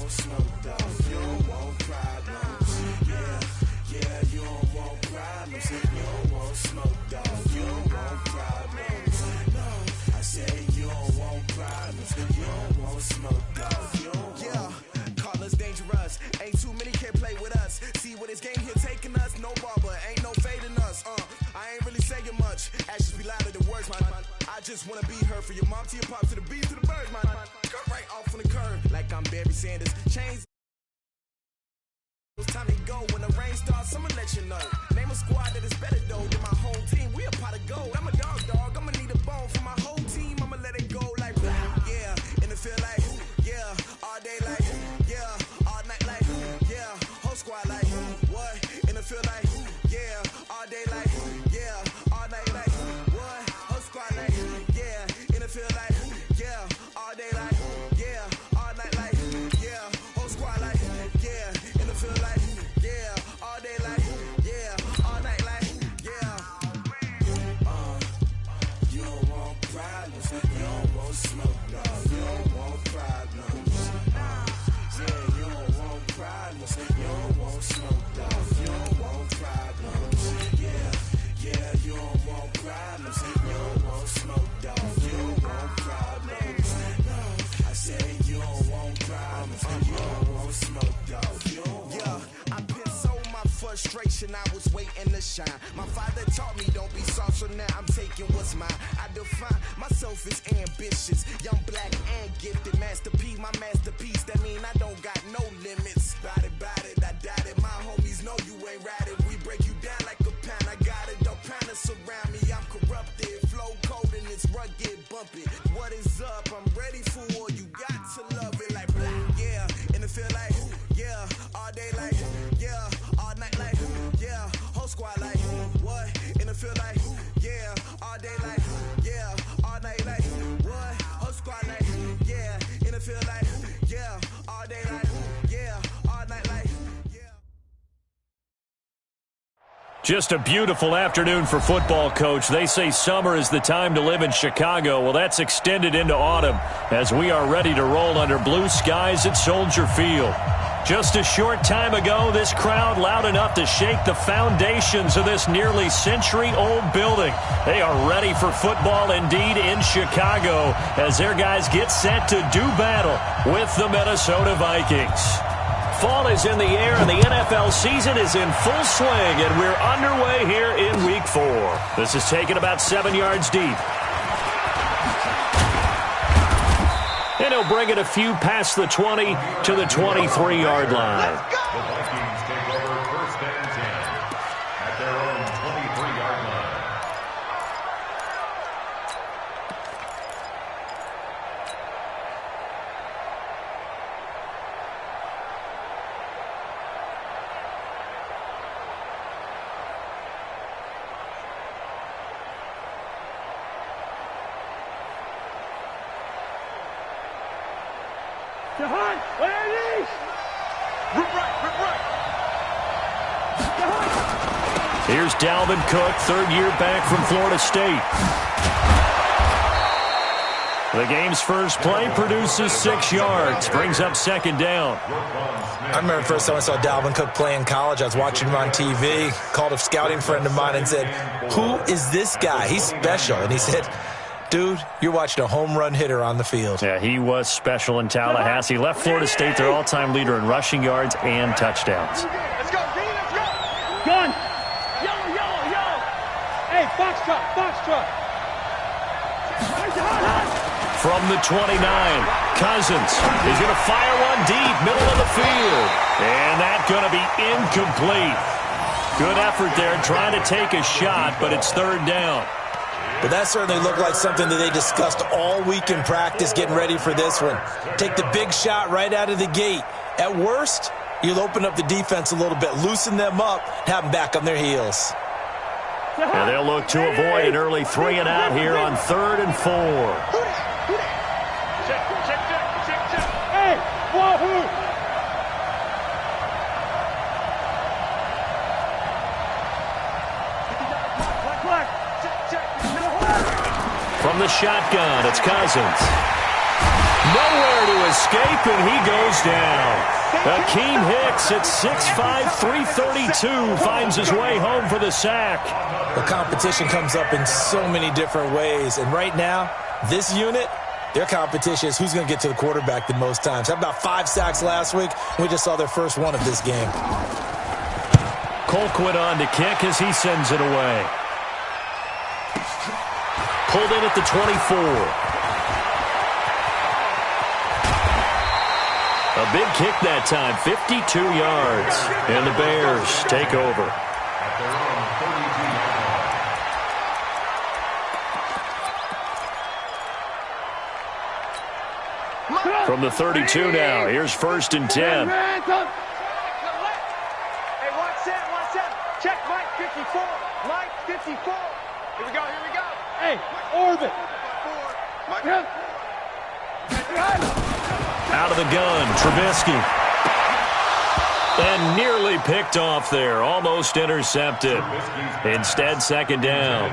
want smoke, though. You don't want problems. Yeah, you don't want problems. You don't want smoke, though. You don't want problems. No, I say you don't want problems. You don't want smoke, though. You don't want. Call us dangerous. Ain't too many can play with us. See what this game here taking us. No barber, ain't no fading us. I ain't really saying much. Actions be louder than words, man. I just wanna be heard for your mom to your pop to the beat to the birds, man. Cut right off on the curb like I'm Barry Sanders. Chains. It's time to go. When the rain starts, I'ma let you know. Name a squad that is better though than my whole team. We a pot of gold. I'm a dog. I'ma need a bone for my whole team. I'ma let it go like yeah. And it feel like yeah. All day like yeah. All night like yeah. Whole squad like what? And it feel like yeah. All day like yeah. All night like what? Whole squad like yeah. And it feel like yeah. All day like yeah. All night like yeah. Whole squad like yeah. And it feel like yeah. All day like yeah. All night like yeah. You don't want problems. You don't want smoke, dog. You don't want problems. Yeah, you don't want problems. You don't want smoke, dog. You don't want problems. Yeah, you don't want problems. You don't want smoke, dog. You don't want problems. No, I say you don't want problems. You don't want smoke, dog. You don't want. I pissed so my frustration. I was waiting to shine. My father taught me don't be soft, so now I'm taking what's mine. I define myself as ambitious, young, black, and gifted. Master P, my masterpiece. That mean I don't got no limits. Bout it, I doubt it. My homies know you ain't ratted. We break you down like a pound. I got it, don't pound us around me. I'm corrupted, flow cold and it's rugged, bumpy. What is up? I'm ready for war. You got to love it like yeah. And it feel like yeah. All day like yeah. All night like yeah. Whole squad like what? And it feel like yeah. All day like yeah. All night like what? Whole squad like yeah. And it feel like yeah. All day like yeah. All night like yeah. Just a beautiful afternoon for football, Coach. They say summer is the time to live in Chicago. Well, that's extended into autumn as we are ready to roll under blue skies at Soldier Field. Just a short time ago, this crowd loud enough to shake the foundations of this nearly century-old building. They are ready for football indeed in Chicago as their guys get set to do battle with the Minnesota Vikings. Fall is in the air and the NFL season is in full swing, and we're underway here in Week 4. This is taken about 7 yards deep. And he'll bring it a few past the 20 to the 23-yard line. The Vikings take over first and 10 at their own 23-yard line. Here's Dalvin Cook, third year back from Florida State. The game's first play produces 6 yards, brings up second down. I remember the first time I saw Dalvin Cook play in college. I was watching him on TV, called a scouting friend of mine and said, "Who is this guy? He's special." And he said, "Dude, you're watching a home run hitter on the field." Yeah, he was special in Tallahassee. Left Florida State their all-time leader in rushing yards and touchdowns. Let's go, Green, let's go. Gun. Yellow. Hey, box truck. From the 29, Cousins is going to fire one deep, middle of the field. And that's going to be incomplete. Good effort there trying to take a shot, but it's third down. But that certainly looked like something that they discussed all week in practice getting ready for this one. Take the big shot right out of the gate. At worst, you'll open up the defense a little bit, loosen them up, have them back on their heels. And they'll look to avoid an early 3 and out here on 3rd and 4. Check. Hey, wahoo! From the shotgun, it's Cousins. Nowhere to escape, and he goes down. Akeem Hicks at 6'5", 332 finds his way home for the sack. The competition comes up in so many different ways, and right now, this unit, their competition is who's going to get to the quarterback the most times. Had about 5 sacks last week. We just saw their first one of this game. Colquitt on to kick as he sends it away. Pulled in at the 24. A big kick that time, 52 yards. And the Bears take over. From the 32 now, here's 1st and 10. Hey, watch that. Check Mike 54. Mike 54. Here we go. Hey, orbit. Out of the gun, Trubisky. And nearly picked off there, almost intercepted. Instead, 2nd down.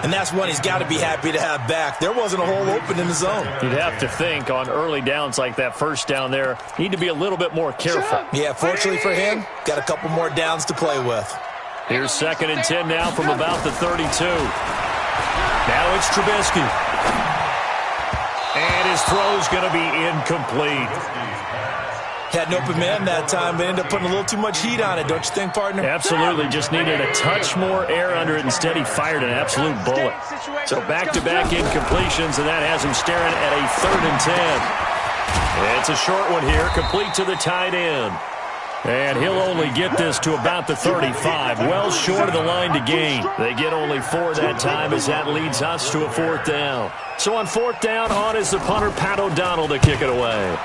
And that's one he's got to be happy to have back. There wasn't a hole open in the zone. You'd have to think on early downs like that, 1st down there, need to be a little bit more careful. Yeah, fortunately for him, got a couple more downs to play with. Here's 2nd and 10 now from about the 32. Now it's Trubisky. And his throw's going to be incomplete. Had an open man that time, but ended up putting a little too much heat on it, don't you think, partner? Absolutely. Just needed a touch more air under it. Instead, he fired an absolute bullet. So back-to-back incompletions, and that has him staring at a 3rd and 10. It's a short one here, complete to the tight end. And he'll only get this to about the 35, well short of the line to gain. They get only 4 that time as that leads us to a 4th down. So on 4th down, on is the punter, Pat O'Donnell, to kick it away.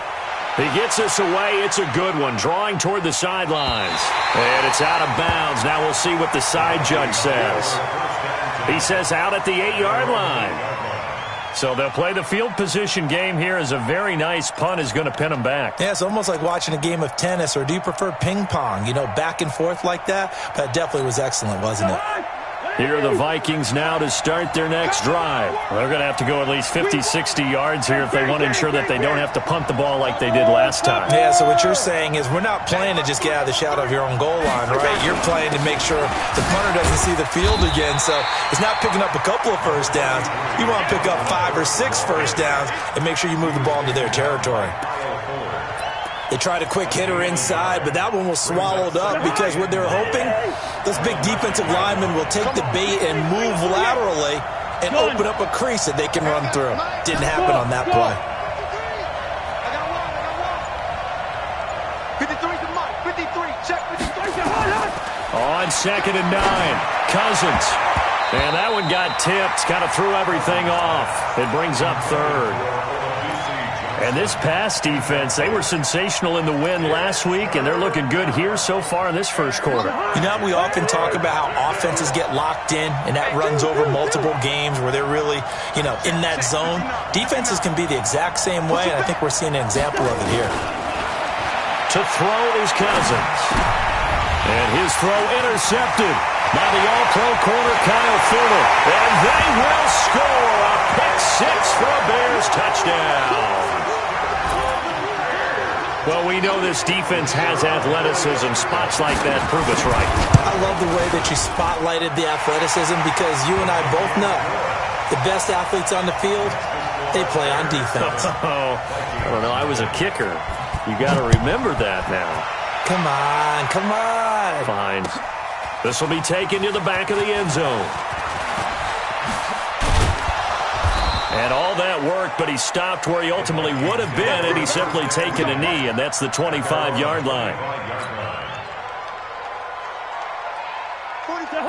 He gets this away. It's a good one, drawing toward the sidelines. And it's out of bounds. Now we'll see what the side judge says. He says out at the 8-yard line. So they'll play the field position game here as a very nice punt is going to pin them back. Yeah, it's almost like watching a game of tennis, or do you prefer ping pong? You know, back and forth like that? That definitely was excellent, wasn't it? Here are the Vikings now to start their next drive. They're going to have to go at least 50, 60 yards here if they want to ensure that they don't have to punt the ball like they did last time. Yeah, so what you're saying is we're not playing to just get out of the shadow of your own goal line, right? You're playing to make sure the punter doesn't see the field again. So it's not picking up a couple of 1st downs. You want to pick up 5 or 6 1st downs and make sure you move the ball into their territory. They tried a quick hitter inside, but that one was swallowed up because what they were hoping, those big defensive linemen will take the bait and move laterally and open up a crease that they can run through. Didn't happen on that play. 53 to Mike. 53. Check 53. On 2nd and 9, Cousins. And that one got tipped, kind of threw everything off. It brings up 3rd. And this pass defense, they were sensational in the win last week, and they're looking good here so far in this 1st quarter. You know, we often talk about how offenses get locked in, and that runs over multiple games where they're really, in that zone. Defenses can be the exact same way, and I think we're seeing an example of it here. To throw is Cousins. And his throw intercepted by the all-pro corner, Kyle Fuller. And they will score a pick-6 for a Bears touchdown. Well, we know this defense has athleticism. Spots like that prove us right. I love the way that you spotlighted the athleticism because you and I both know the best athletes on the field, they play on defense. Oh, I don't know. I was a kicker. You got to remember that now. Come on. Fine. This will be taken to the back of the end zone. And all that worked, but he stopped where he ultimately would have been had he simply taken a knee, and that's the 25-yard line.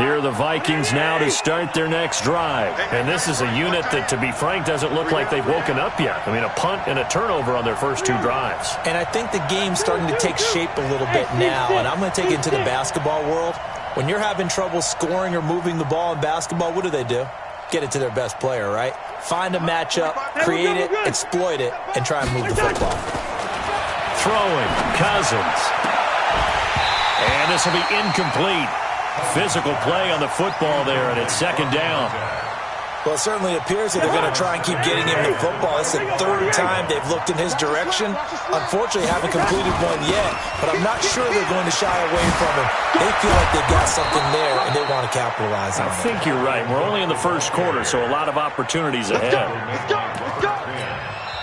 Here are the Vikings now to start their next drive. And this is a unit that, to be frank, doesn't look like they've woken up yet. I mean, a punt and a turnover on their first 2 drives. And I think the game's starting to take shape a little bit now, and I'm going to take it into the basketball world. When you're having trouble scoring or moving the ball in basketball, what do? Get it to their best player, right? Find a matchup, create it, exploit it, and try and move the football. Throwing, Cousins. And this will be incomplete. Physical play on the football there, and it's 2nd down. Well, it certainly appears that they're going to try and keep getting him the football. It's the third time they've looked in his direction. Unfortunately, haven't completed one yet, but I'm not sure they're going to shy away from him. They feel like they've got something there, and they want to capitalize on it. I think you're right. We're only in the first quarter, so a lot of opportunities ahead. Let's go.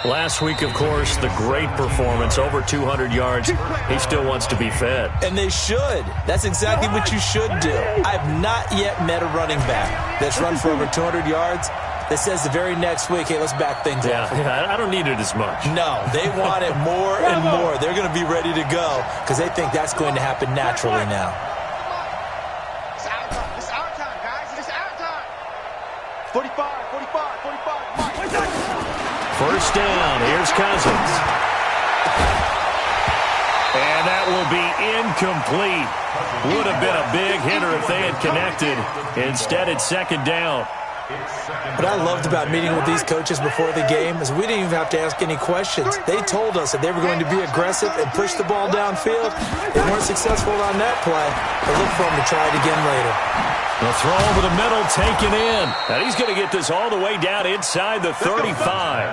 Last week, of course, the great performance, over 200 yards. He still wants to be fed. And they should. That's exactly what you should do. I've not yet met a running back that's run for over 200 yards that says the very next week, hey, let's back things up. Yeah, I don't need it as much. No, they want it more and more. They're going to be ready to go because they think that's going to happen naturally now. It's our time, guys. It's our time. 45. First down, here's Cousins. And that will be incomplete. Would have been a big hitter if they had connected. Instead, it's second down. What I loved about meeting with these coaches before the game is we didn't even have to ask any questions. They told us that they were going to be aggressive and push the ball downfield. They weren't successful on that play, but look for them to try it again later. The throw over the middle, taken in. And he's going to get this all the way down inside the 35.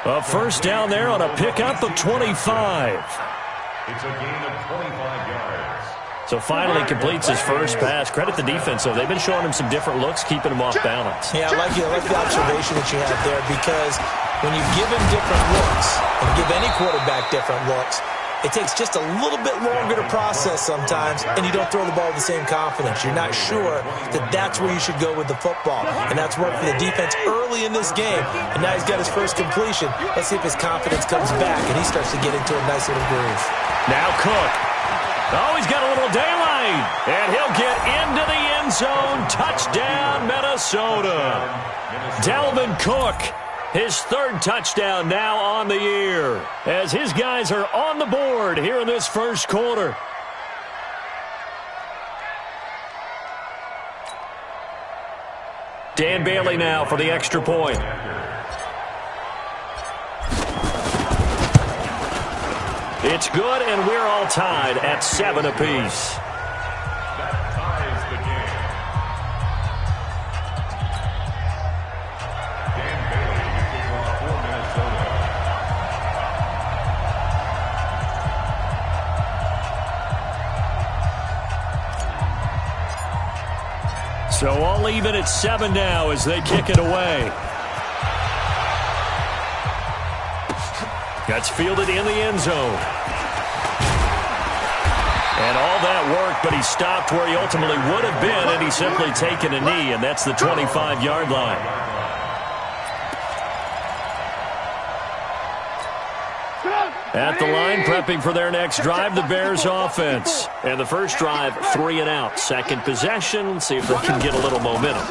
A first down there on a pickup of 25. It's a gain of 25 yards. So finally completes his first pass. Credit the defense, though. They've been showing him some different looks, keeping him off balance. Yeah, I like the observation that you have there because when you give him different looks and give any quarterback different looks, it takes just a little bit longer to process sometimes, and you don't throw the ball with the same confidence. You're not sure that that's where you should go with the football, and that's worked for the defense early in this game, and now he's got his first completion. Let's see if his confidence comes back, and he starts to get into a nice little groove. Now Cook. Oh, he's got a little daylight, and he'll get into the end zone. Touchdown, Minnesota. Dalvin Cook. His third touchdown now on the year as his guys are on the board here in this first quarter. Dan Bailey now for the extra point. It's good, and we're all tied at 7 apiece. That ties the game. Dan Bailey, the kickoff for Minnesota. So all even at 7 now as they kick it away. That's fielded in the end zone. And all that work, but he stopped where he ultimately would have been, and he's simply taken a knee, and that's the 25-yard line. At the line, prepping for their next drive, the Bears offense. And the first drive, 3 and out. Second possession, see if they can get a little momentum.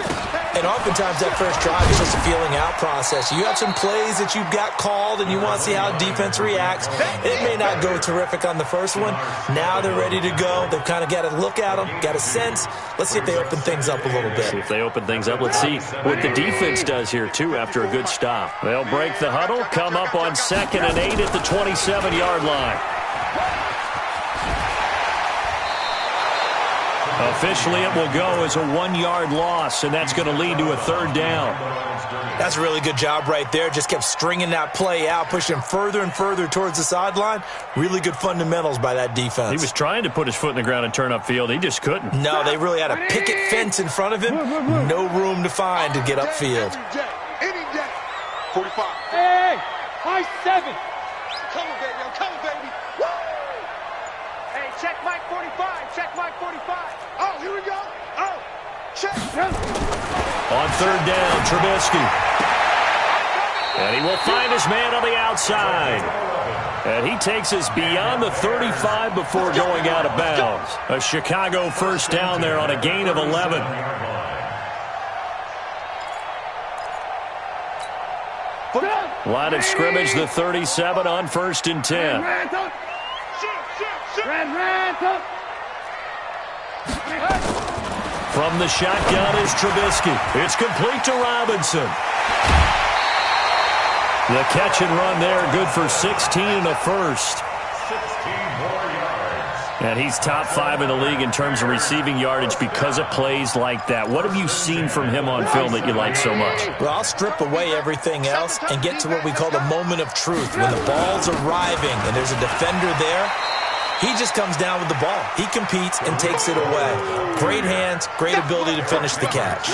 And oftentimes that first drive is just a feeling out process. You have some plays that you've got called and you want to see how defense reacts. It may not go terrific on the first one. Now they're ready to go. They've kind of got to look at them, got a sense. Let's see if they open things up a little bit. See if they open things up. Let's see what the defense does here, too, after a good stop. They'll break the huddle, come up on 2nd and 8 at the 27-yard line. Officially, it will go as a 1-yard loss, and that's going to lead to a third down. That's a really good job right there. Just kept stringing that play out, pushing further and further towards the sideline. Really good fundamentals by that defense. He was trying to put his foot in the ground and turn upfield. He just couldn't. No, they really had a picket fence in front of him. No room to find to get upfield. Any day. 45. Hey, high 7. Come on, baby. Come on, baby. Woo! Hey, check Mike 45. Check Mike 45. Oh, here we go. Oh, check. On third down, Trubisky. And he will find his man on the outside. And he takes us beyond the 35 before going out of bounds. A Chicago first down there on a gain of 11. Line of scrimmage, the 37 on 1st and 10. From the shotgun is Trubisky. It's complete to Robinson. The catch and run there, good for 16 and a first. 16 more yards. And he's top 5 in the league in terms of receiving yardage because of plays like that. What have you seen from him on film that you like so much? Well, I'll strip away everything else and get to what we call the moment of truth. When the ball's arriving and there's a defender there, he just comes down with the ball. He competes and takes it away. Great hands, great ability to finish the catch.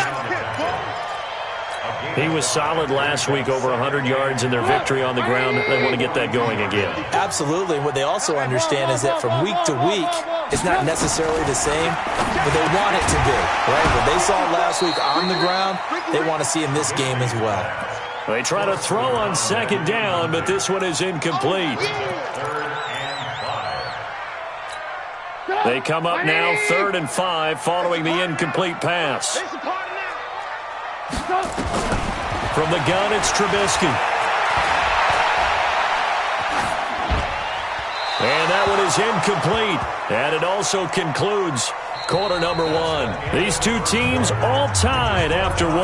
He was solid last week, over 100 yards in their victory on the ground. They want to get that going again. Absolutely. What they also understand is that from week to week, it's not necessarily the same, but they want it to be, right? What they saw last week on the ground, they want to see in this game as well. They try to throw on second down, but this one is incomplete. They come up now 3rd and 5 following the incomplete pass. From the gun, it's Trubisky. And that one is incomplete. And it also concludes quarter number 1. These two teams all tied after 1.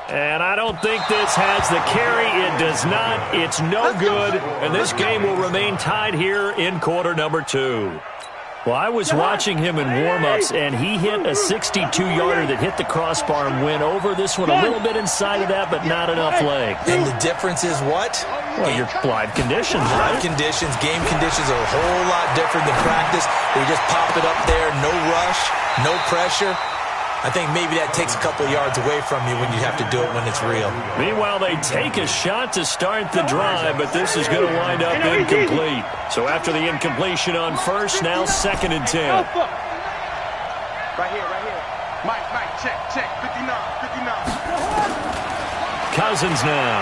And I don't think this has the carry. It does not. It's no good. And this game will remain tied here in quarter number 2. Well, I was watching him in warm-ups, and he hit a 62-yarder that hit the crossbar and went over. This one a little bit inside of that, but not enough leg. And the difference is what? Well, your live conditions, right? Live conditions, game conditions are a whole lot different than practice. Where you just pop it up there, no rush, no pressure. I think maybe that takes a couple yards away from you when you have to do it when it's real. Meanwhile, they take a shot to start the drive, but this is going to wind up incomplete. So after the incompletion on first, now 2nd and 10. Right here. Mike, check, 59. Cousins now.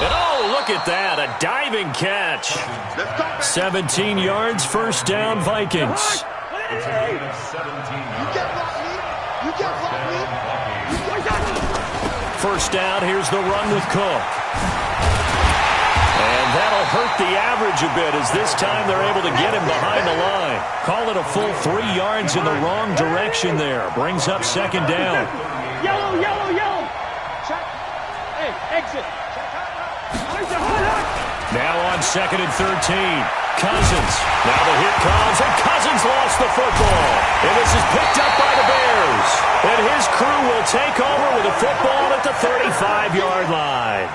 And oh, look at that, a diving catch. 17 yards, first down, Vikings. First down, here's the run with Cook. And that'll hurt the average a bit as this time they're able to get him behind the line. Call it a full 3 yards in the wrong direction there. Brings up 2nd down. Yellow. Check. Hey, exit. Now on 2nd and 13. Cousins. Now the hit comes, and Cousins lost the football. And this is picked up by the Bears. And his crew will take over with a football at the 35-yard line.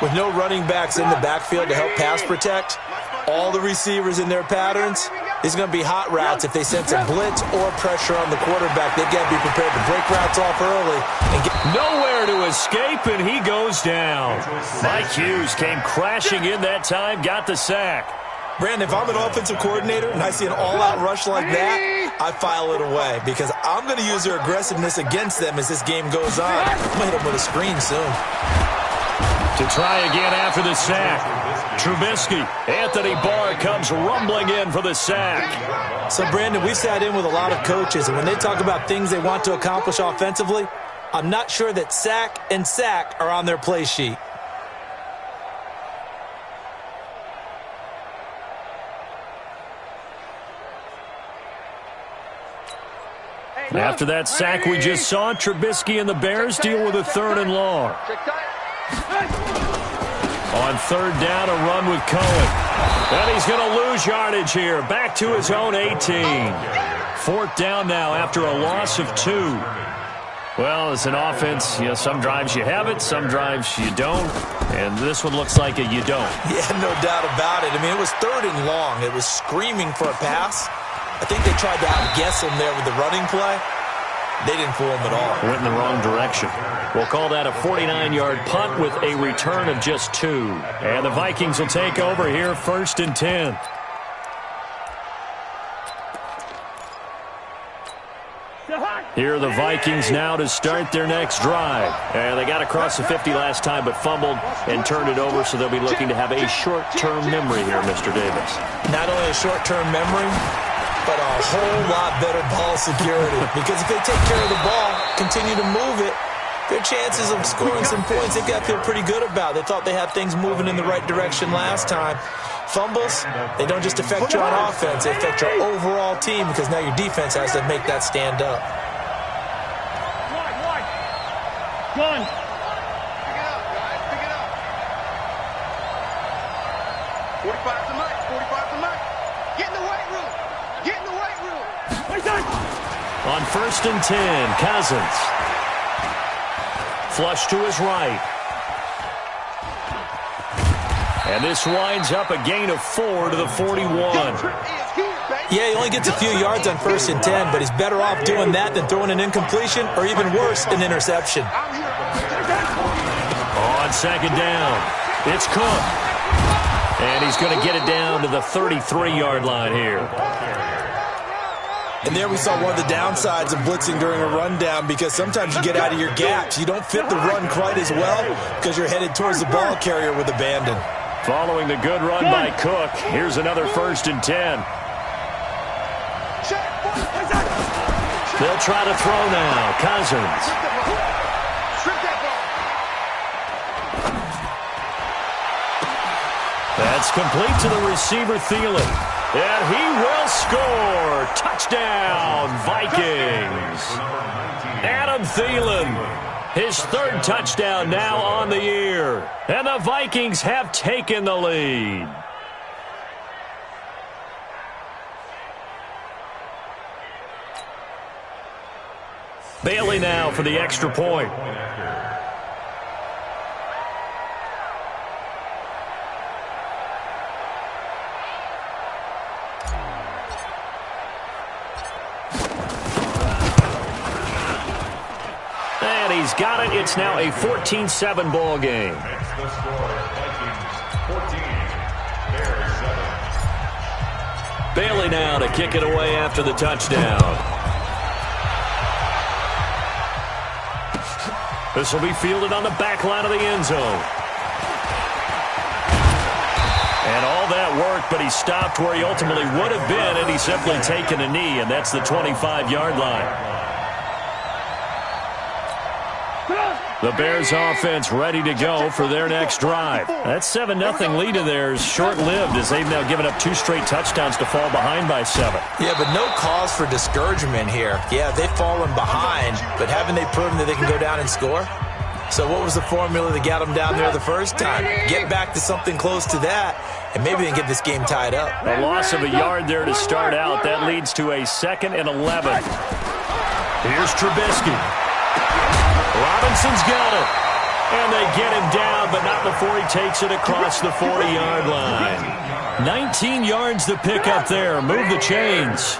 With no running backs in the backfield to help pass protect, all the receivers in their patterns, it's going to be hot routes if they sense a blitz or pressure on the quarterback. They've got to be prepared to break routes off early and get nowhere to escape, and he goes down. Mike Hughes came crashing in that time, got the sack. Brandon, if I'm an offensive coordinator and I see an all-out rush like that, I file it away because I'm going to use their aggressiveness against them as this game goes on. I'm going to hit them with a screen soon. To try again after the sack. Trubisky. Anthony Barr comes rumbling in for the sack. So, Brandon, we've sat in with a lot of coaches, and when they talk about things they want to accomplish offensively, I'm not sure that sack and sack are on their play sheet. After that sack we just saw, Trubisky and the Bears deal with a 3rd and long. On 3rd down, a run with Cohen. And he's going to lose yardage here. Back to his own 18. 4th down now after a loss of 2. Well, as an offense, you know, some drives you have it, some drives you don't. And this one looks like a you don't. Yeah, no doubt about it. I mean, it was 3rd and long. It was screaming for a pass. I think they tried to outguess him there with the running play. They didn't fool him at all. Went in the wrong direction. We'll call that a 49-yard punt with a return of just 2. And the Vikings will take over here, 1st and 10. Here are the Vikings now to start their next drive. And they got across the 50 last time but fumbled and turned it over, so they'll be looking to have a short-term memory here, Mr. Davis. Not only a short-term memory, but a whole lot better ball security. Because if they take care of the ball, continue to move it, their chances of scoring some points, they've got to feel pretty good about. They thought they had things moving in the right direction last time. Fumbles, they don't just affect you on offense, they affect your overall team because now your defense has to make that stand up. Gun. Pick it up, guys. Pick it up. 45 to Mike. 45 to Mike. Get in the weight room. Get in the weight room. On 1st and 10, Cousins. Flush to his right. And this winds up a gain of 4 to the 41. Yeah, he only gets a few yards on 1st and 10, but he's better off doing that than throwing an incompletion or even worse, an interception. On 2nd down, it's Cook. And he's going to get it down to the 33-yard line here. And there we saw one of the downsides of blitzing during a rundown because sometimes you get out of your gaps. You don't fit the run quite as well because you're headed towards the ball carrier with abandon. Following the good run by Cook, here's another 1st and 10. They'll try to throw now. Cousins. That's complete to the receiver, Thielen. And he will score. Touchdown, Vikings. Adam Thielen, his 3rd touchdown now on the year. And the Vikings have taken the lead. Bailey now for the extra point. And he's got it. It's now a 14-7 ball game. Makes the score Vikings 14, Bears 7. Bailey now to kick it away after the touchdown. This will be fielded on the back line of the end zone. And all that work, but he stopped where he ultimately would have been, and he's simply taken a knee, and that's the 25-yard line. The Bears offense ready to go for their next drive. That 7-0 lead of theirs short-lived as they've now given up 2 straight touchdowns to fall behind by 7. Yeah, but no cause for discouragement here. Yeah, they've fallen behind, but haven't they proven that they can go down and score? So what was the formula that got them down there the first time? Get back to something close to that, and maybe they can get this game tied up. A loss of a yard there to start out. That leads to a 2nd and 11. Here's Trubisky. Robinson's got it. And they get him down, but not before he takes it across the 40-yard line. 19 yards to pick up there. Move the chains.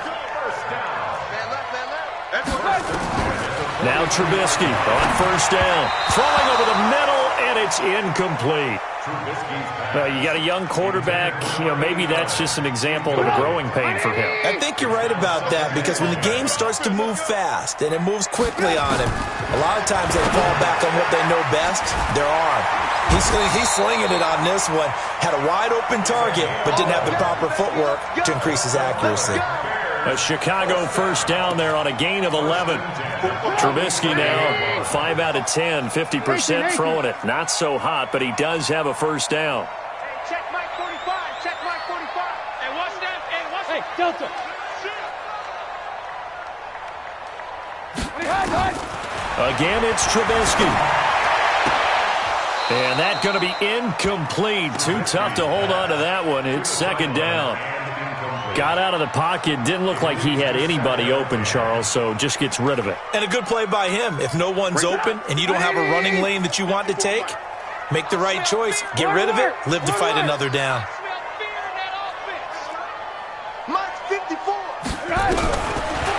Now Trubisky on 1st down. Throwing over the middle, and it's incomplete. You got a young quarterback. Maybe that's just an example of a growing pain for him. I think you're right about that because when the game starts to move fast and it moves quickly on him, a lot of times they fall back on what they know best, their arm. He's slinging it on this one. Had a wide-open target, but didn't have the proper footwork to increase his accuracy. A Chicago 1st down there on a gain of 11. Trubisky now 5 out of 10, 50% throwing it. Not so hot, but he does have a 1st down. Hey, check Mike 45. Check Mike 45. Hey, watch that. Hey, watch that. Hey, Delta. Again, it's Trubisky. And that's going to be incomplete. Too tough to hold on to that one. It's 2nd down. Got out of the pocket. Didn't look like he had anybody open, Charles, so just gets rid of it. And a good play by him. If no one's open and you don't have a running lane that you want to take, make the right choice. Get rid of it. Live to fight another down. Mike's 54.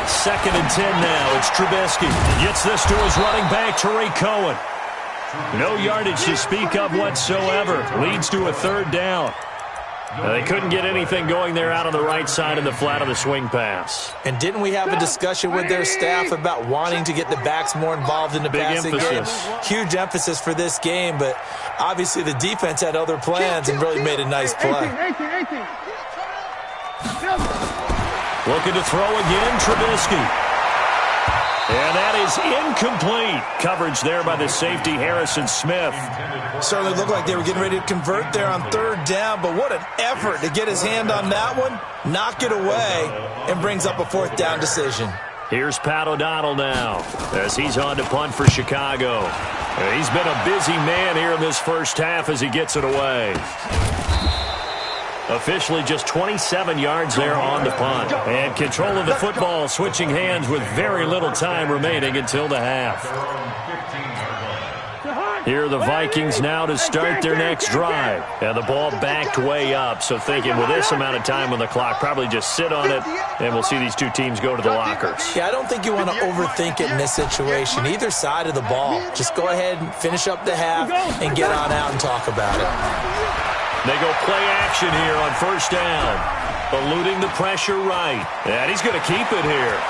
2nd and 10 now. It's Trubisky. Gets this to his running back, Tariq Cohen. No yardage to speak of whatsoever. Leads to a 3rd down. They couldn't get anything going there out on the right side of the flat of the swing pass. And didn't we have a discussion with their staff about wanting to get the backs more involved in the passing game? Huge emphasis for this game, but obviously the defense had other plans and really made a nice play. Looking to throw again, Trubisky. And that is incomplete. Coverage there by the safety, Harrison Smith. Certainly looked like they were getting ready to convert there on third down, but what an effort to get his hand on that one, knock it away, and brings up a fourth down decision. Here's Pat O'Donnell now as he's on to punt for Chicago. He's been a busy man here in this first half as he gets it away. Officially just 27 yards there on the punt. And control of the football switching hands with very little time remaining until the half. Here are the Vikings now to start their next drive. And the ball backed way up. So thinking with this amount of time on the clock, probably just sit on it, and we'll see these two teams go to the lockers. Yeah, I don't think you want to overthink it in this situation. Either side of the ball. Just go ahead and finish up the half and get on out and talk about it. They go play action here on first down. Eluding the pressure right. And he's going to keep it here.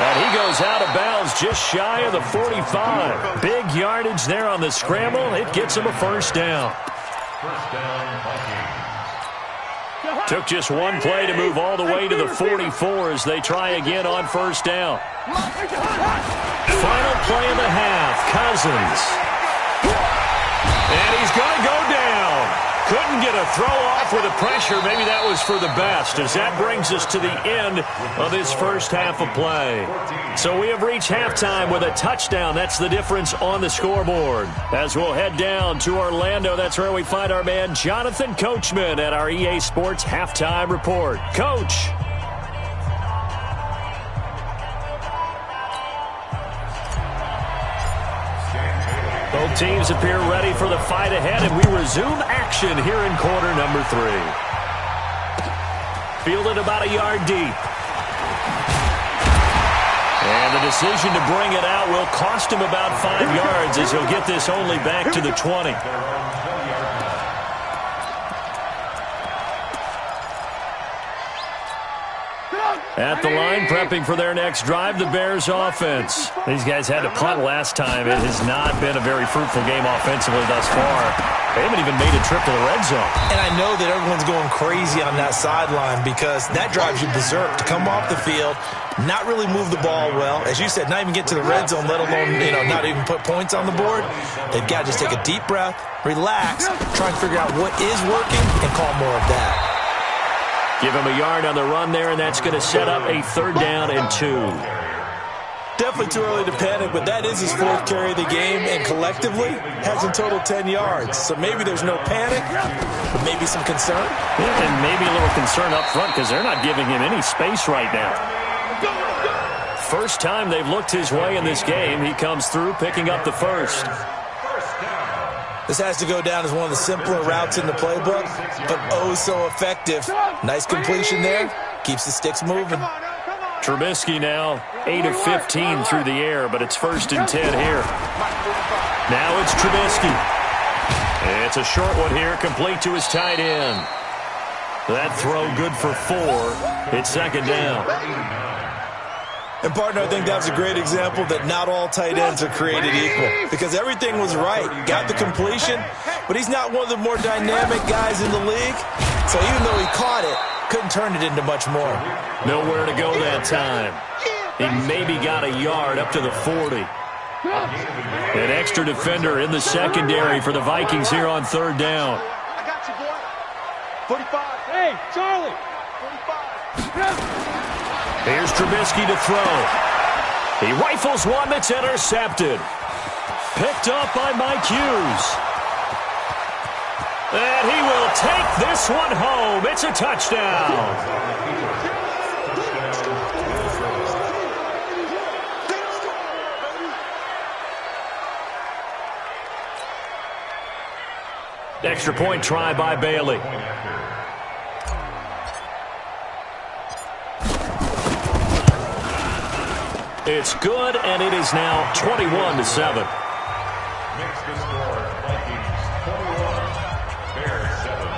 And he goes out of bounds just shy of the 45. Big yardage there on the scramble. It gets him a first down. First down, Vikings. Took just one play to move all the way to the 44 as they try again on first down. Final play of the half. Cousins. And he's going to go down. Couldn't get a throw off with the pressure. Maybe that was for the best, as that brings us to the end of this first half of play. So we have reached halftime with a touchdown. That's the difference on the scoreboard. As we'll head down to Orlando, that's where we find our man Jonathan Coachman at our EA Sports Halftime Report. Coach. Both teams appear ready for the fight ahead, and we resume action here in quarter number 3. Fielded about a yard deep. And the decision to bring it out will cost him about 5 yards as he'll get this only back to the 20. At the line, prepping for their next drive, the Bears offense. These guys had to punt last time. It has not been a very fruitful game offensively thus far. They haven't even made a trip to the red zone. And I know that everyone's going crazy on that sideline because that drives you berserk to come off the field, not really move the ball well. As you said, not even get to the red zone, let alone, not even put points on the board. They've got to just take a deep breath, relax, try and figure out what is working, and call more of that. Give him a yard on the run there, and that's going to set up a third down and 2. Definitely too early to panic, but that is his 4th carry of the game, and collectively has in total 10 yards. So maybe there's no panic, but maybe some concern. Yeah, and maybe a little concern up front because they're not giving him any space right now. First time they've looked his way in this game, he comes through picking up the first. This has to go down as one of the simpler routes in the playbook, but oh so effective. Nice completion there. Keeps the sticks moving. Trubisky now 8 of 15 through the air, but it's 1st and 10 here. Now it's Trubisky. It's a short one here, complete to his tight end. That throw good for 4. It's 2nd down. And, partner, I think that's a great example that not all tight ends are created equal because everything was right. Got the completion, but he's not one of the more dynamic guys in the league. So even though he caught it, couldn't turn it into much more. Nowhere to go that time. He maybe got a yard up to the 40. An extra defender in the secondary for the Vikings here on 3rd down. I got you, boy. 45. Hey, Charlie. 45. Here's Trubisky to throw. He rifles one that's intercepted. Picked up by Mike Hughes. And he will take this one home. It's a touchdown. Extra point try by Bailey. It's good, and it is now 21-7. Makes the score, Vikings 21, Bears 7.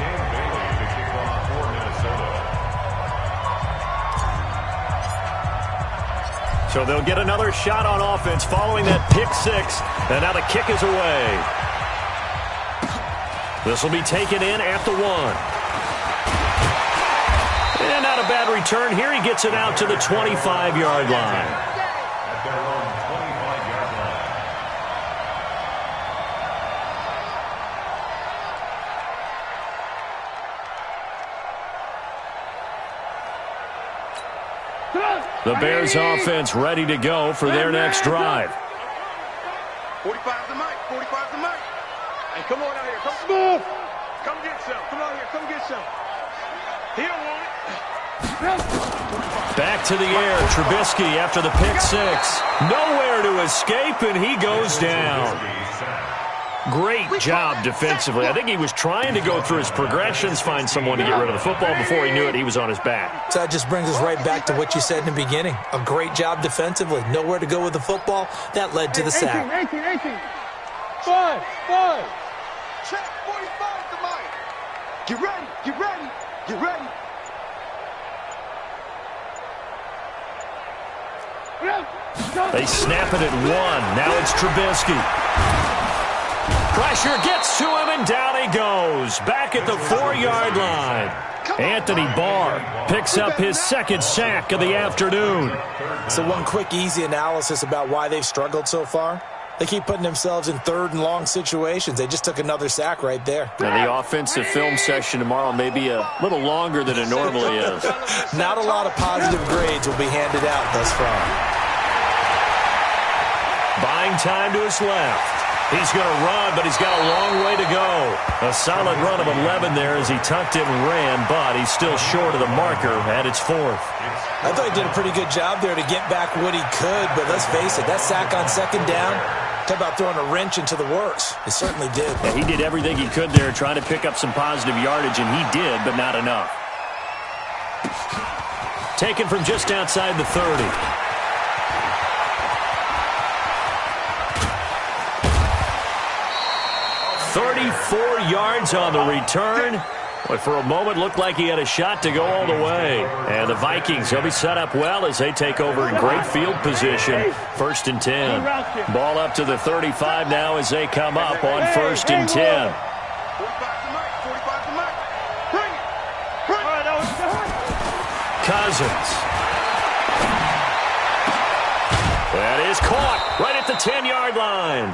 Dan Bailey to kick off for Minnesota. So they'll get another shot on offense following that pick six. And now the kick is away. This will be taken in at the 1. And not a bad return here. He gets it out to the 25-yard line. At their own 25-yard line. The Bears offense ready to go for their next drive. 45's the mic. 45's the mic. Hey, come on out here. Come smooth. Come get some. Come on here. Come get some. He don't want it. Back to the air. Trubisky after the pick six. Nowhere to escape, and he goes down. Great job defensively. I think he was trying to go through his progressions, find someone to get rid of the football. Before he knew it, he was on his back. So that just brings us right back to what you said in the beginning. A great job defensively. Nowhere to go with the football. That led to the sack. 18. 5. Check 45 the mic. Get ready. Get ready. Get ready. They snap it at 1. Now it's Trubisky. Pressure gets to him, and down he goes. Back at the 4-yard line. Anthony Barr picks up his second sack of the afternoon. So one quick, easy analysis about why they've struggled so far. They keep putting themselves in 3rd and long situations. They just took another sack right there. Now the offensive film session tomorrow may be a little longer than it normally is. Not a lot of positive grades will be handed out thus far. Buying time to his left. He's going to run, but he's got a long way to go. A solid run of 11 there as he tucked it and ran, but he's still short of the marker at its 4th. I thought he did a pretty good job there to get back what he could, but let's face it, that sack on 2nd down, talk about throwing a wrench into the works. It certainly did. Yeah, he did everything he could there trying to pick up some positive yardage, and he did, but not enough. Taken from just outside the 30. 34 yards on the return. But for a moment, looked like he had a shot to go all the way. And the Vikings, they'll be set up well as they take over in great field position. 1st and 10. Ball up to the 35 now as they come up on 1st and 10. 45's the mic. 45's the mic. Bring it. Cousins. That is caught right at the 10-yard line.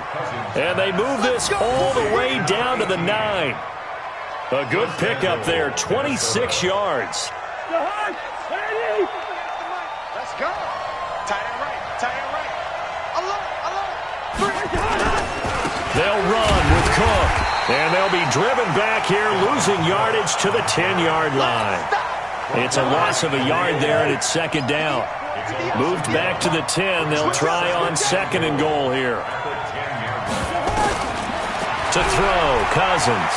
And they move this all the way down to the 9. A good pickup there, 26 yards. Let's go. Tie it right. They'll run with Cook. And they'll be driven back here, losing yardage to the 10-yard line. It's a loss of a yard there, and it's 2nd down. Moved back to the 10. They'll try on 2nd and goal here. To throw, Cousins.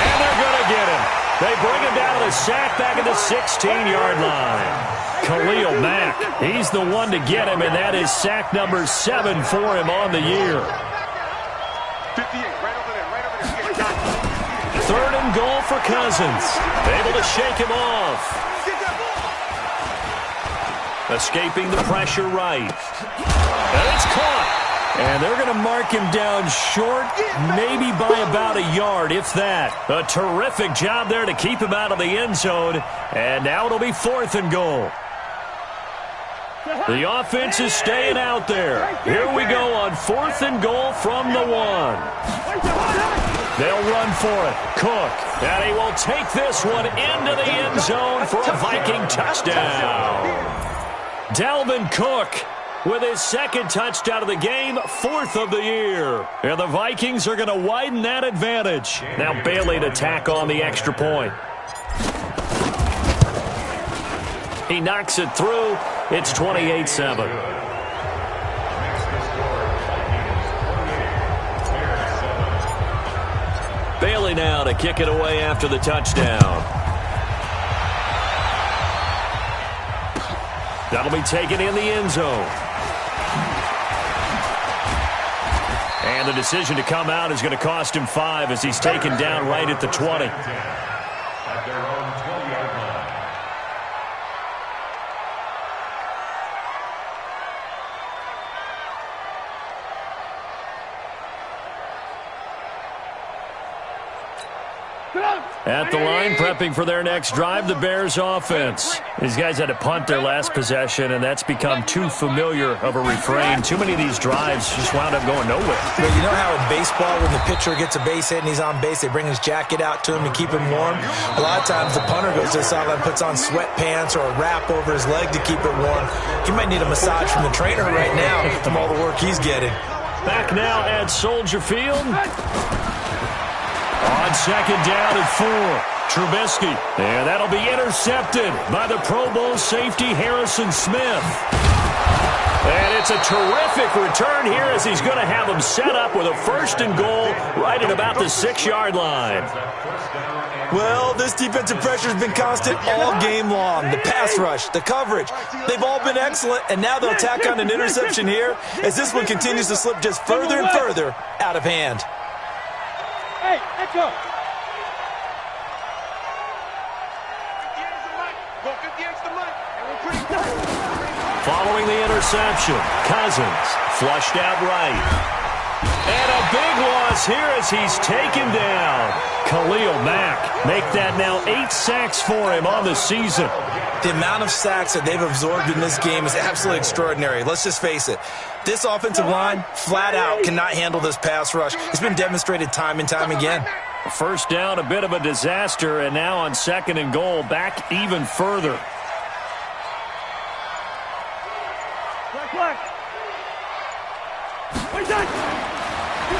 And they're going to get him. They bring him down to the sack back at the 16-yard line. Khalil Mack, he's the one to get him, and that is sack number 7 for him on the year. 58, right over there. 3rd and goal for Cousins. Able to shake him off. Escaping the pressure right. And it's caught. And they're going to mark him down short, maybe by about a yard, if that. A terrific job there to keep him out of the end zone. And now it'll be 4th and goal. The offense is staying out there. Here we go on 4th and goal from the 1. They'll run for it. Cook. And he will take this one into the end zone for a Viking touchdown. Dalvin Cook with his 2nd touchdown of the game, 4th of the year. And the Vikings are going to widen that advantage. Now Bailey to tack on the extra point. He knocks it through. It's 28-7. Bailey now to kick it away after the touchdown. That'll be taken in the end zone. And the decision to come out is going to cost him 5 as he's taken down right at the 20. At their own 20-yard line. At the line, prepping for their next drive, the Bears offense. These guys had to punt their last possession, and that's become too familiar of a refrain. Too many of these drives just wound up going nowhere. Well, you know how in baseball, when the pitcher gets a base hit and he's on base, they bring his jacket out to him to keep him warm? A lot of times the punter goes to the sideline, puts on sweatpants or a wrap over his leg to keep it warm. He might need a massage from the trainer right now from all the work he's getting. Back now at Soldier Field. On second down and 4, Trubisky. And that'll be intercepted by the Pro Bowl safety Harrison Smith. And it's a terrific return here as he's going to have him set up with a 1st and goal right at about the 6-yard line. Well, this defensive pressure has been constant all game long. The pass rush, the coverage, they've all been excellent, and now they'll tack on an interception here as this one continues to slip just further and further out of hand. Hey, let's go. Following the interception, Cousins flushed out right. And a big loss here as he's taken down. Khalil Mack make that now 8 sacks for him on the season. The amount of sacks that they've absorbed in this game is absolutely extraordinary. Let's just face it. This offensive line, flat out, cannot handle this pass rush. It's been demonstrated time and time again. First down, a bit of a disaster, and now on 2nd and goal, back even further.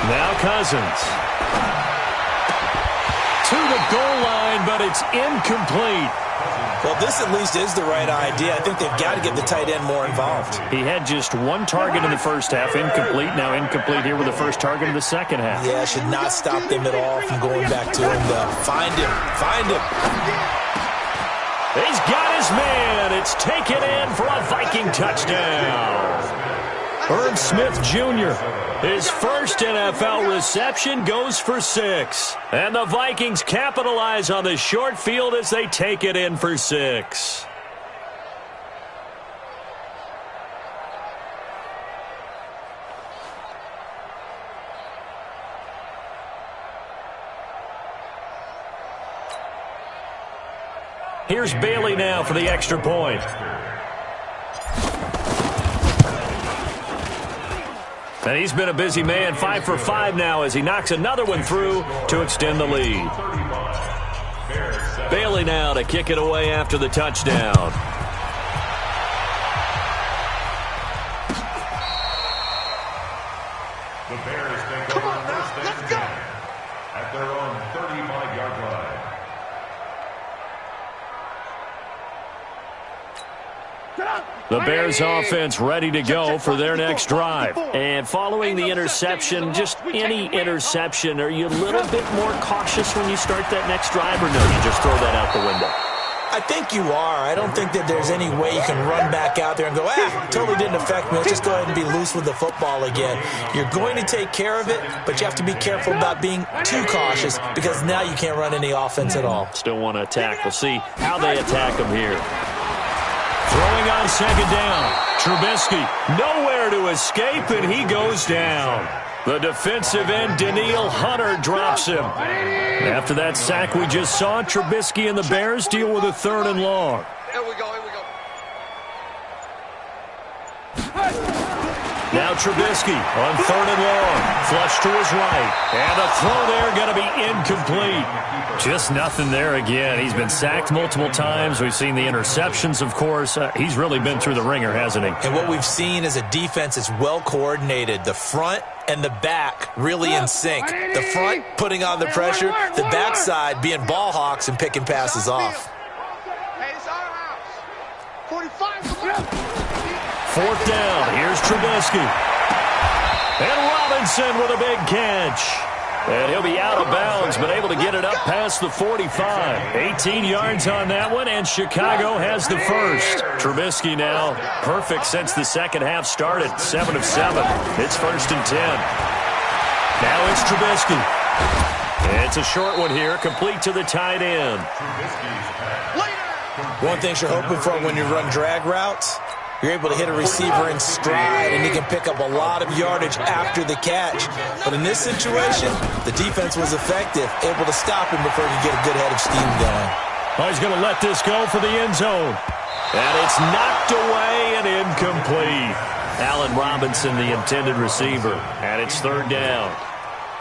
Now Cousins. To the goal line, but it's incomplete. Well, this at least is the right idea. I think they've got to get the tight end more involved. He had just 1 target in the first half, incomplete. Now incomplete here with the first target of the second half. Yeah, should not stop them at all from going back to him, though. Find him. Find him. He's got his man. It's taken in for a Viking touchdown. Herb Smith Jr., his first NFL reception goes for 6. And the Vikings capitalize on the short field as they take it in for 6. Here's Bailey now for the extra point. And he's been a busy man, 5 for 5 now as he knocks another one through to extend the lead. Bailey now to kick it away after the touchdown. The Bears take over first and 10 at their own 35-yard line. The Bears offense ready to go for their next drive. And following the interception, just any interception, are you a little bit more cautious when you start that next drive, or no, you just throw that out the window? I think you are. I don't think that there's any way you can run back out there and go, totally didn't affect me. Let's just go ahead and be loose with the football again. You're going to take care of it, but you have to be careful about being too cautious because now you can't run any offense at all. Still want to attack. We'll see how they attack him here. Throwing on second down. Trubisky nowhere to escape, and he goes down. The defensive end, Danielle Hunter, drops him. After that sack we just saw, Trubisky and the Bears deal with a 3rd and long. Here we go, here we go. Now Trubisky on 3rd and long. Flush to his right. And the throw there going to be incomplete. Just nothing there again. He's been sacked multiple times. We've seen the interceptions, of course. He's really been through the ringer, hasn't he? And what we've seen is a defense is well coordinated. The front and the back really in sync. The front putting on the pressure. The backside being ball hawks and picking passes off. Hey, it's our house. 45. 4th down. Here's Trubisky. And Robinson with a big catch. And he'll be out of bounds, but able to get it up past the 45. 18 yards on that one, and Chicago has the first. Trubisky now perfect since the second half started. 7 of 7. It's 1st and 10. Now it's Trubisky. It's a short one here, complete to the tight end. One thing you're hoping for when you run drag routes You're able to hit a receiver in stride, and he can pick up a lot of yardage after the catch. But in this situation, the defense was effective, able to stop him before he could get a good head of steam going. Oh, he's going to let this go for the end zone. And it's knocked away and incomplete. Allen Robinson, the intended receiver, and it's third down.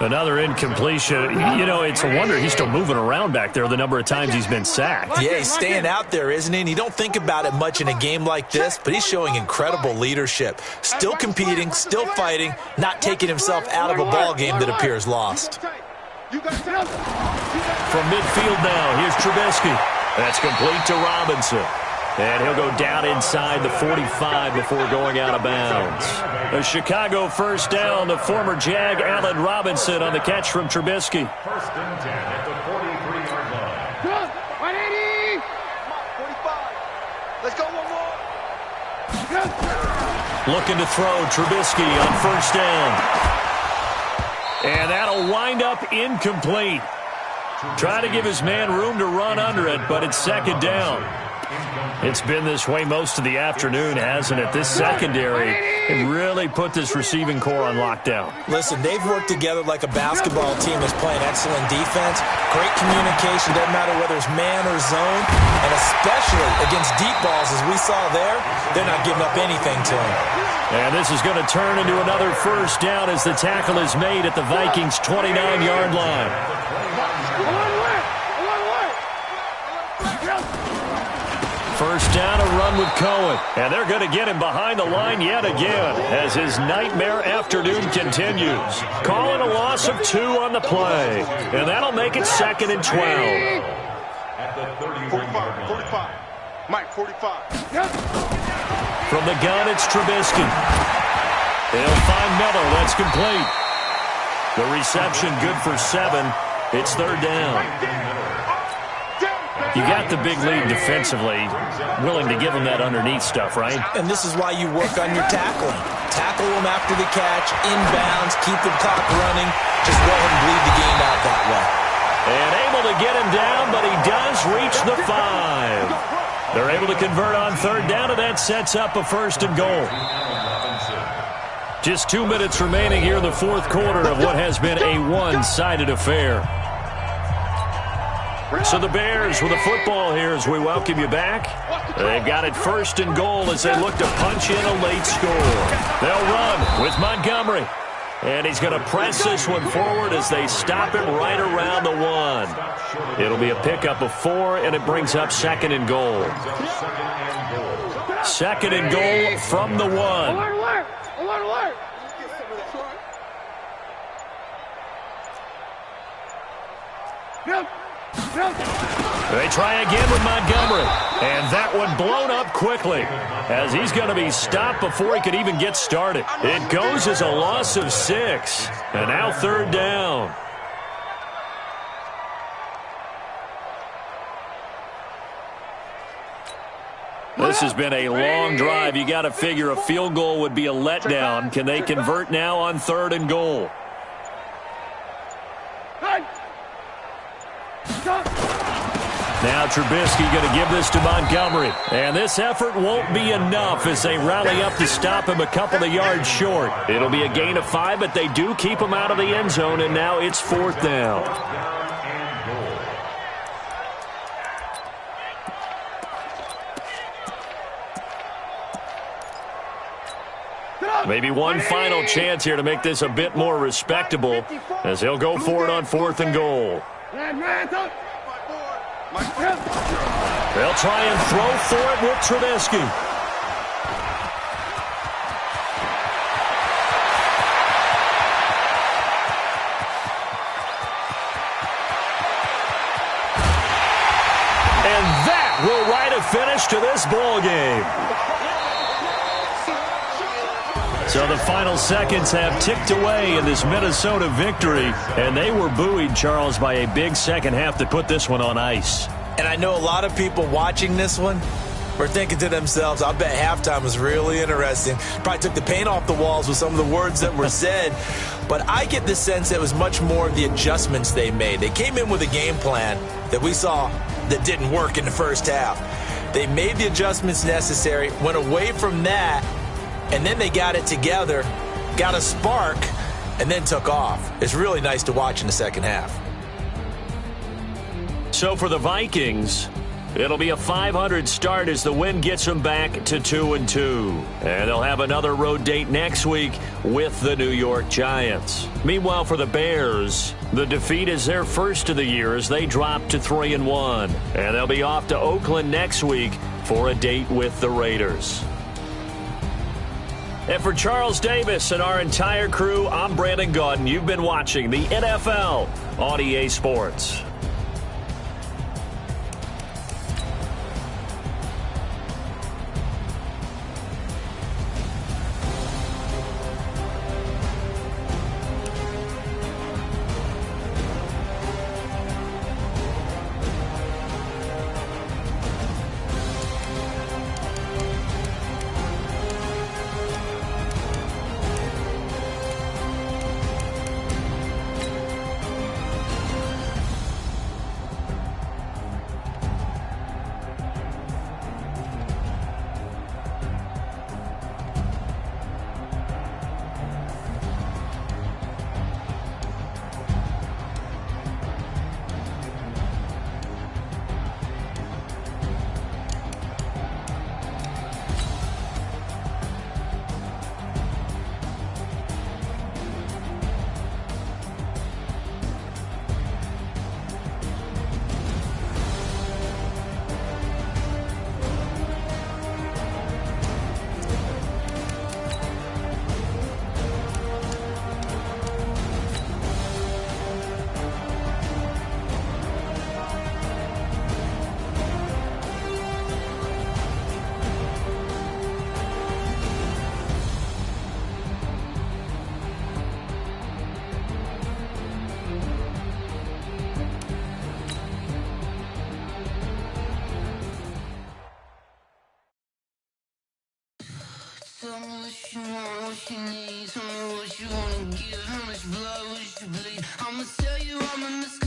Another incompletion. You know, it's a wonder he's still moving around back there the number of times he's been sacked. Yeah, he's staying out there, isn't he? And you don't think about it much in a game like this, but he's showing incredible leadership. Still competing, still fighting, not taking himself out of a ball game that appears lost. From midfield now, here's Trubisky. That's complete to Robinson. And he'll go down inside the 45 before going out of bounds. A Chicago first down. The former Jag, Allen Robinson, on the catch from Trubisky. First and 10 at the 43-yard line. 180! 45. Let's go one more. Looking to throw Trubisky on first down. And that'll wind up incomplete. Try to give his man room to run under it, but it's second down. It's been this way most of the afternoon, hasn't it? This secondary really put this receiving core on lockdown. Listen, they've worked together like a basketball team that's playing excellent defense. Great communication, doesn't matter whether it's man or zone. And especially against deep balls, as we saw there, they're not giving up anything to him. And this is going to turn into another first down as the tackle is made at the Vikings' 29-yard line. First down, a run with Cohen. And they're going to get him behind the line yet again as his nightmare afternoon continues. Calling a loss of 2 on the play. And that'll make it second and 12. At the 31-yard line. 45. Mike, 45. From the gun, it's Trubisky. They'll find Miller. That's complete. The reception good for 7. It's third down. You got the big lead defensively, willing to give them that underneath stuff, right? And this is why you work on your tackling. Tackle them after the catch, inbounds, keep the clock running. Just go ahead and bleed the game out that way. And able to get him down, but he does reach the 5. They're able to convert on third down, and that sets up a first and goal. Just 2 minutes remaining here in the fourth quarter of what has been a one-sided affair. So the Bears with the football here as we welcome you back. They've got it first and goal as they look to punch in a late score. They'll run with Montgomery. And he's going to press this one forward as they stop him right around the 1. It'll be a pickup of 4, and it brings up second and goal. Second and goal from the 1. Alert! They try again with Montgomery. And that one blown up quickly as he's going to be stopped before he could even get started. It goes as a loss of 6. And now third down. This has been a long drive. You got to figure a field goal would be a letdown. Can they convert now on third and goal? Now Trubisky going to give this to Montgomery. And this effort won't be enough as they rally up to stop him a couple of yards short. It'll be a gain of 5, but they do keep him out of the end zone, and now it's fourth down. Maybe one final chance here to make this a bit more respectable as he'll go for it on fourth and goal. They'll try and throw for it with Trubisky. And that will write a finish to this ball game. So the final seconds have ticked away in this Minnesota victory, and they were buoyed, Charles, by a big second half that put this one on ice. And I know a lot of people watching this one were thinking to themselves, I bet halftime was really interesting. Probably took the paint off the walls with some of the words that were said. But I get the sense that it was much more of the adjustments they made. They came in with a game plan that we saw that didn't work in the first half. They made the adjustments necessary, went away from that, and then they got it together, got a spark, and then took off. It's really nice to watch in the second half. So for the Vikings, it'll be a .500 start as the win gets them back to 2-2. And they'll have another road date next week with the New York Giants. Meanwhile, for the Bears, the defeat is their first of the year as they drop to 3-1. And they'll be off to Oakland next week for a date with the Raiders. And for Charles Davis and our entire crew, I'm Brandon Gaudin. You've been watching the NFL on EA Sports. Tell me what you want, what you need. Tell me what you wanna give. How much blood would you bleed? I'ma tell you I'm a